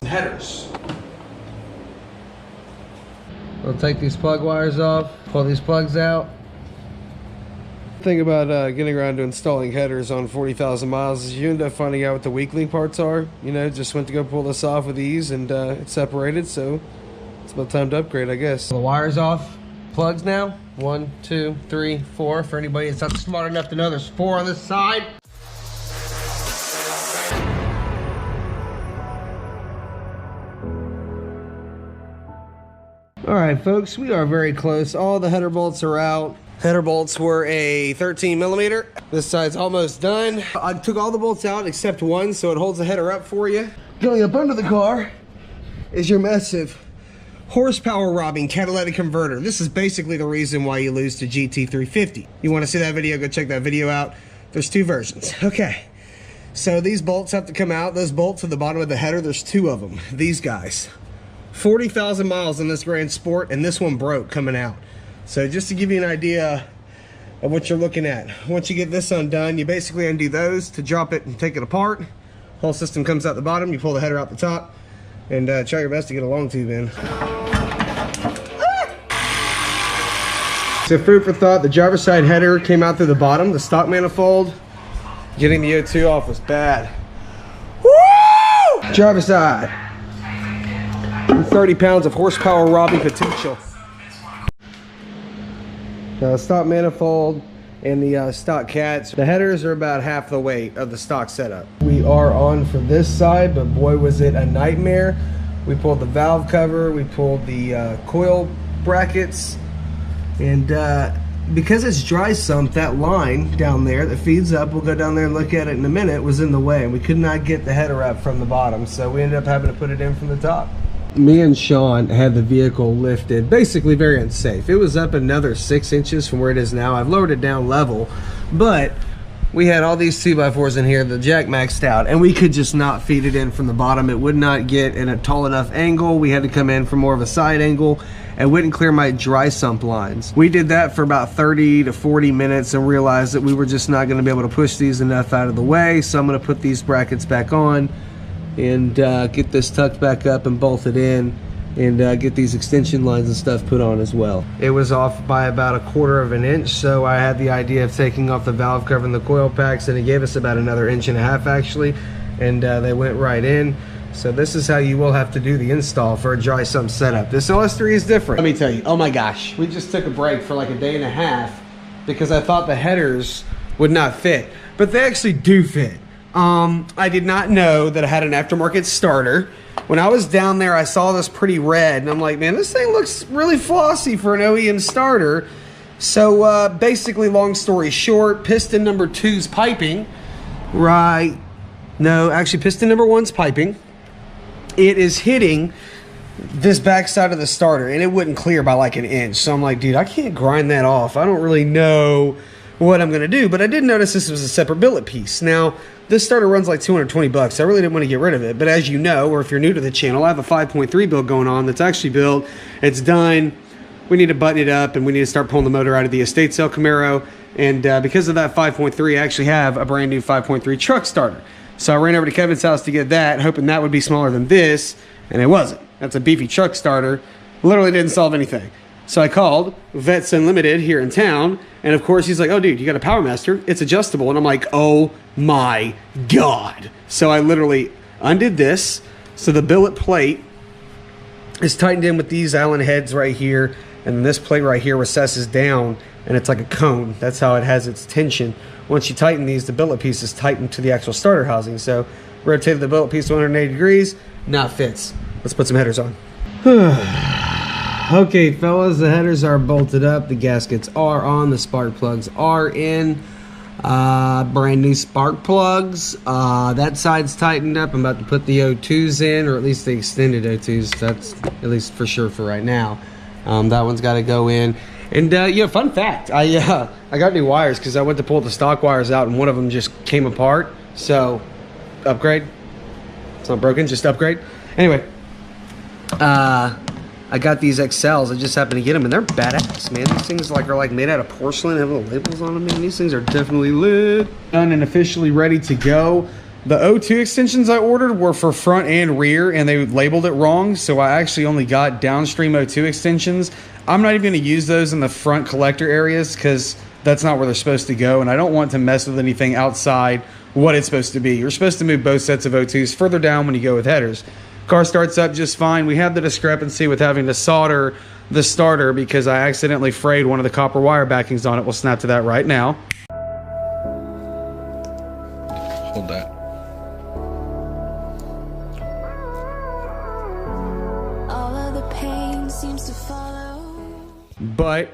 Headers. We'll take these plug wires off, pull these plugs out. Thing about getting around to installing headers on 40,000 miles is you end up finding out what the weak link parts are. You know, just went to go pull this off with ease and it's separated, so it's about time to upgrade, I guess. The wires off, plugs now. 1, 2, 3, 4. For anybody that's not smart enough to know, there's 4 on this side. All right, folks, we are very close. All the header bolts are out. Header bolts were a 13 millimeter. This side's almost done. I took all the bolts out except one, so it holds the header up for you. Going up under the car is your massive horsepower robbing catalytic converter. This is basically the reason why you lose to GT350. You want to see that video, go check that video out. There's 2 versions. Okay, so these bolts have to come out. Those bolts at the bottom of the header, there's 2 of them. These guys. 40,000 miles in this Grand Sport, and this one broke coming out. So just to give you an idea of what you're looking at, once you get this undone, you basically undo those to drop it and take it apart. Whole system comes out the bottom, you pull the header out the top, and try your best to get a LongTube in. So food for thought, the driver's side header came out through the bottom, the stock manifold. Getting the O2 off was bad. Woo! Driver's side. 30 pounds of horsepower robbing potential. The stock manifold and the stock cats. The headers are about half the weight of the stock setup. We are on for this side, but boy was it a nightmare. We pulled the valve cover, we pulled the coil brackets, and because it's dry sump, that line down there that feeds up, we'll go down there and look at it in a minute, was in the way, and we could not get the header up from the bottom, so we ended up having to put it in from the top. Me and Sean had the vehicle lifted, basically very unsafe. It was up another 6 inches from where it is now. I've lowered it down level, but we had all these 2x4s in here, the jack maxed out, and we could just not feed it in from the bottom. It would not get in a tall enough angle. We had to come in from more of a side angle and wouldn't clear my dry sump lines. We did that for about 30 to 40 minutes and realized that we were just not gonna be able to push these enough out of the way, so I'm gonna put these brackets back on and get this tucked back up and bolted in, and get these extension lines and stuff put on as well. It was off by about 1/4 of an inch, so I had the idea of taking off the valve cover and the coil packs, and it gave us about another 1.5 inches actually, and they went right in. So this is how you will have to do the install for a dry sump setup. This LS3 is different. Let me tell you, oh my gosh, we just took a break for like 1.5 days because I thought the headers would not fit, but they actually do fit. I did not know that I had an aftermarket starter. When I was down there, I saw this pretty red, and I'm like, man, this thing looks really flossy for an OEM starter. So basically, long story short, piston number 2's piping, right? No, actually, piston number 1's piping. It is hitting this back side of the starter, and it wouldn't clear by like 1 inch. So I'm like, dude, I can't grind that off. I don't really know what I'm gonna do, but I did notice this was a separate billet piece. Now, this starter runs like 220 bucks. I really didn't want to get rid of it, but as you know, or if you're new to the channel, I have a 5.3 build going on that's actually built. It's done. We need to button it up, and we need to start pulling the motor out of the estate sale Camaro. And because of that 5.3, I actually have a brand new 5.3 truck starter. So I ran over to Kevin's house to get that, hoping that would be smaller than this, and it wasn't. That's a beefy truck starter. Literally didn't solve anything. So I called Vets Unlimited here in town, and of course he's like, oh dude, you got a Power Master, it's adjustable. And I'm like, oh my God. So I literally undid this. So the billet plate is tightened in with these Allen heads right here, and this plate right here recesses down, and it's like a cone. That's how it has its tension. Once you tighten these, the billet piece is tightened to the actual starter housing. So rotated the billet piece 180 degrees, now it fits. Let's put some headers on. Okay, fellas, the headers are bolted up, the gaskets are on, the spark plugs are in. Brand new spark plugs. That side's tightened up. I'm about to put the O2s in, or at least the extended O2s. That's at least for sure for right now. That one's got to go in. And yeah, fun fact, I got new wires because I went to pull the stock wires out and one of them just came apart. So upgrade. It's not broken, just upgrade. Anyway, I got these XLs. I just happened to get them, and they're badass, man. These things are like made out of porcelain, have little labels on them, man. These things are definitely lit. Done and officially ready to go. The O2 extensions I ordered were for front and rear, and they labeled it wrong, so I actually only got downstream O2 extensions. I'm not even going to use those in the front collector areas because that's not where they're supposed to go, and I don't want to mess with anything outside what it's supposed to be. You're supposed to move both sets of O2s further down when you go with headers. Car starts up just fine. We have the discrepancy with having to solder the starter because I accidentally frayed one of the copper wire backings on it. We'll snap to that right now. Hold that. But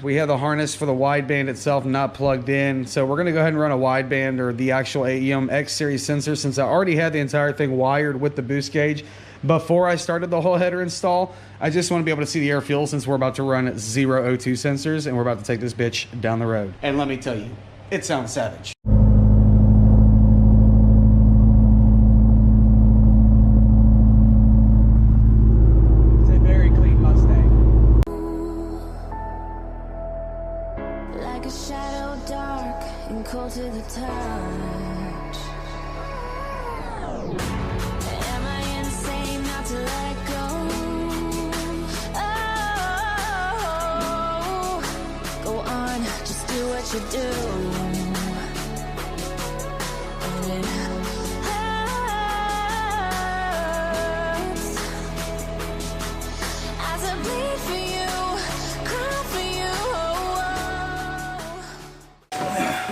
we have the harness for the wideband itself not plugged in, so we're going to go ahead and run a wideband or the actual AEM X series sensor, since I already had the entire thing wired with the boost gauge before I started the whole header install. I just want to be able to see the air fuel since we're about to run 0 O2 sensors and we're about to take this bitch down the road. And let me tell you, it sounds savage. A shadow dark and cold to the touch. Am I insane not to let go? Oh, go on, just do what you do. And it hurts as I bleed for you, cry for you.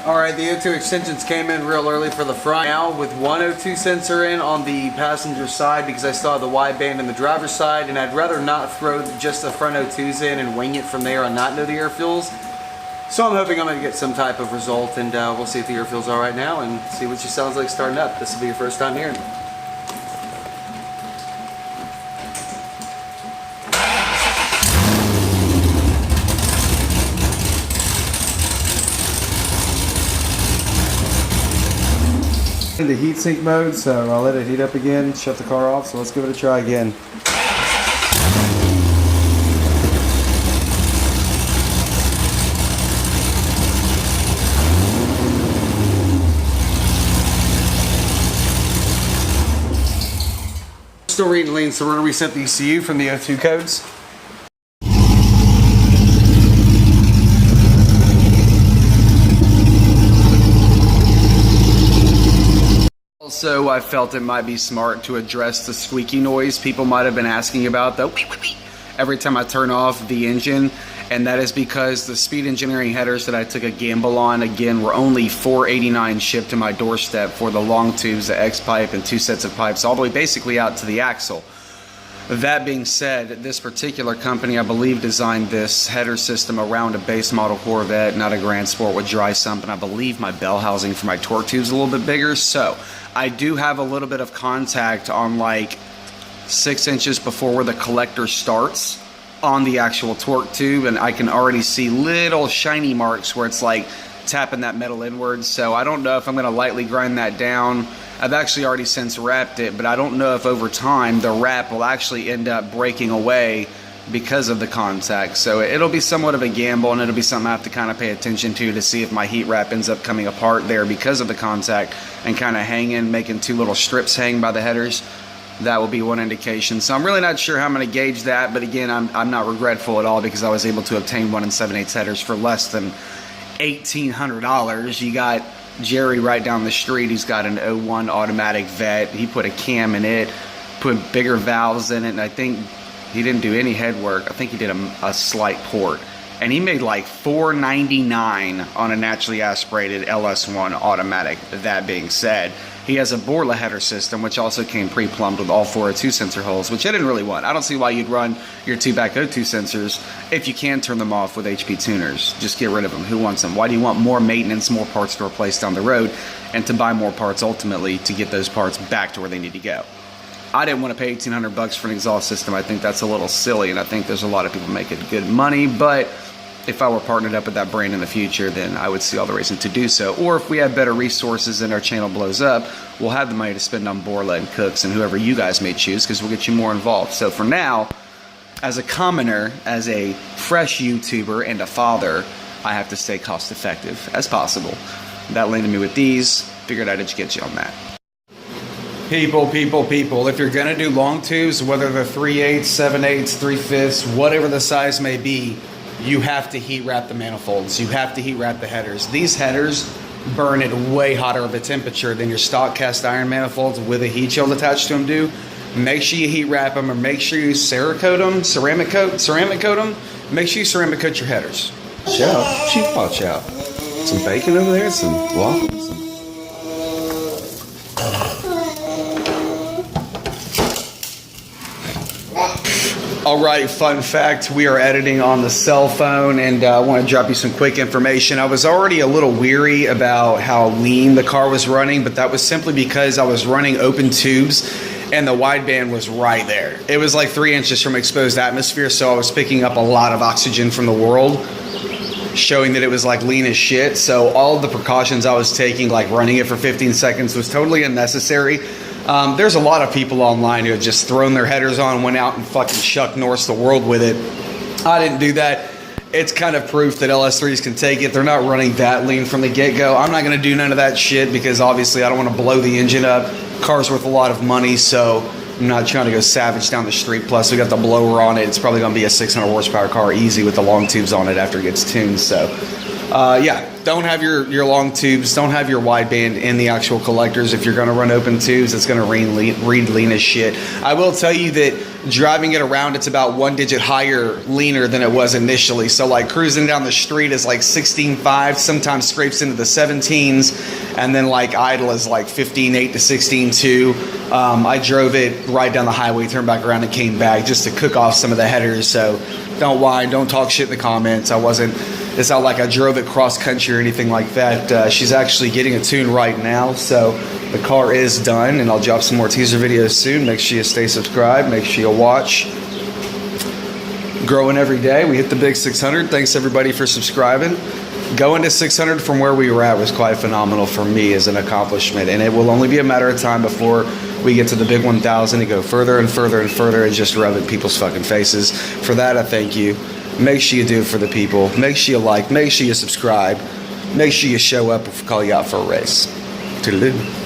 Alright, the O2 extensions came in real early for the front. Now with one O2 sensor in on the passenger side because I still have the wideband in the driver's side, and I'd rather not throw just the front O2s in and wing it from there and not know the air fuels. So I'm hoping I'm going to get some type of result, and we'll see if the air fuels are right now and see what she sounds like starting up. This will be your first time hearing it. Into heatsink mode, so I'll let it heat up again, shut the car off, so let's give it a try again. Still reading lean, so we're going to reset the ECU from the O2 codes. Also, I felt it might be smart to address the squeaky noise people might have been asking about, the wee wee wee every time I turn off the engine, and that is because the Speed Engineering headers that I took a gamble on, again, were only $4.89 shipped to my doorstep for the long tubes, the X pipe, and 2 sets of pipes, all the way basically out to the axle. That being said, this particular company, I believe, designed this header system around a base model Corvette, not a Grand Sport with dry sump, and I believe my bell housing for my torque tube is a little bit bigger, so I do have a little bit of contact on like 6 inches before where the collector starts on the actual torque tube, and I can already see little shiny marks where it's like tapping that metal inwards, so I don't know if I'm going to lightly grind that down. I've actually already since wrapped it, but I don't know if over time the wrap will actually end up breaking away because of the contact. So it'll be somewhat of a gamble, and it'll be something I have to kind of pay attention to see if my heat wrap ends up coming apart there because of the contact and kind of hanging, making 2 little strips hang by the headers. That will be one indication. So I'm really not sure how I'm going to gauge that, but again, I'm not regretful at all because I was able to obtain 1 7/8 headers for less than $1,800. You got Jerry right down the street, he's got an 01 automatic Vet. He put a cam in it, put bigger valves in it, and I think he didn't do any head work. I think he did a slight port. And he made like $499 on a naturally aspirated LS1 automatic. That being said, he has a Borla header system, which also came pre-plumbed with all 4 O2 sensor holes, which I didn't really want. I don't see why you'd run your 2-back O2 sensors if you can turn them off with HP tuners. Just get rid of them. Who wants them? Why do you want more maintenance, more parts to replace down the road, and to buy more parts ultimately to get those parts back to where they need to go? I didn't want to pay $1,800 for an exhaust system. I think that's a little silly, and I think there's a lot of people making good money, but if I were partnered up with that brand in the future, then I would see all the reason to do so. Or if we have better resources and our channel blows up, we'll have the money to spend on Borla and Cooks and whoever you guys may choose, because we'll get you more involved. So for now, as a commoner, as a fresh YouTuber and a father, I have to stay cost effective as possible. That landed me with these. Figured I'd educate you on that. People, if you're gonna do long tubes, whether they're 3/8, 7/8, 3/5, whatever the size may be, you have to heat wrap the manifolds. You have to heat wrap the headers. These headers burn at way hotter of a temperature than your stock cast iron manifolds with a heat shield attached to them do. Make sure you heat wrap them, or make sure you ceramic coat them. Make sure you ceramic coat your headers. Watch out. Some bacon over there, some waffles. Alright, fun fact, we are editing on the cell phone, and I want to drop you some quick information. I was already a little weary about how lean the car was running, but that was simply because I was running open tubes and the wideband was right there. It was like 3 inches from exposed atmosphere, so I was picking up a lot of oxygen from the world, showing that it was like lean as shit. So all of the precautions I was taking, like running it for 15 seconds, was totally unnecessary. There's a lot of people online who have just thrown their headers on, went out and fucking Chuck Norris the world with it. I didn't do that. It's kind of proof that LS3s can take it. They're not running that lean from the get-go. I'm not going to do none of that shit because obviously I don't want to blow the engine up. Car's worth a lot of money, so I'm not trying to go savage down the street. Plus, we got the blower on it. It's probably going to be a 600 horsepower car easy with the long tubes on it after it gets tuned. So, yeah, don't have your long tubes. Don't have your wideband in the actual collectors. If you're going to run open tubes, it's going to read lean as shit. I will tell you that driving it around, it's about 1 digit higher leaner than it was initially. So, like, cruising down the street is like 16.5, sometimes scrapes into the 17s, and then like idle is like 15.8 to 16.2. I drove it right down the highway, turned back around and came back just to cook off some of the headers. So don't whine, don't talk shit in the comments. It's not like I drove it cross country or anything like that. She's actually getting a tune right now, so the car is done, and I'll drop some more teaser videos soon. Make sure you stay subscribed, make sure you watch. Growing every day. We hit the big 600. Thanks everybody for subscribing. Going to 600 from where we were at was quite phenomenal for me as an accomplishment, and it will only be a matter of time before we get to the big 1,000 and go further and further and further and just rub it in people's fucking faces. For that, I thank you. Make sure you do it for the people. Make sure you like. Make sure you subscribe. Make sure you show up if we call you out for a race. Toodaloo.